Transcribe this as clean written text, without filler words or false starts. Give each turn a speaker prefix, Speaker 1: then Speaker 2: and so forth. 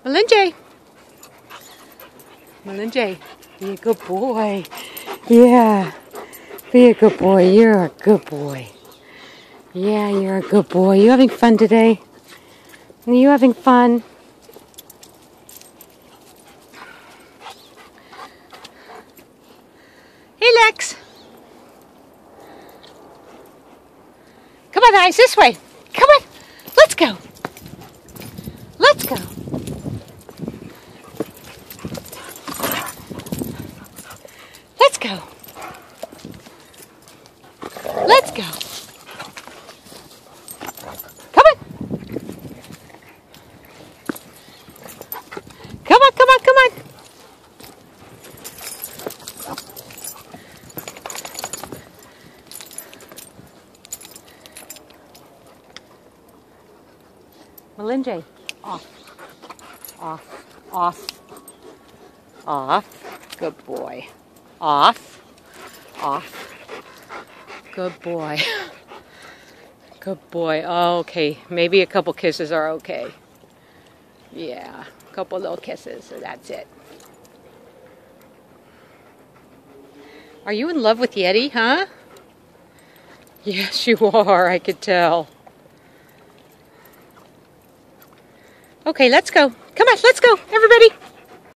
Speaker 1: Melinje. Melinje, be a good boy. Yeah, be a good boy. You're a good boy. Yeah, you're a good boy. You having fun today? Are you having fun? Hey, Lex. Come on, guys, this way. Come on. Let's go. Let's go. Let's go. Let's go. Come on. Come on, come on, come on. Melinje, off. Off. Off. Off. Good boy. Off. Off. Good boy. Good boy. Oh, okay. Maybe a couple kisses are okay. Yeah. A couple little kisses, so that's it. Are you in love with Yeti, huh? Yes, you are. I could tell. Okay, let's go. Come on, let's go, everybody.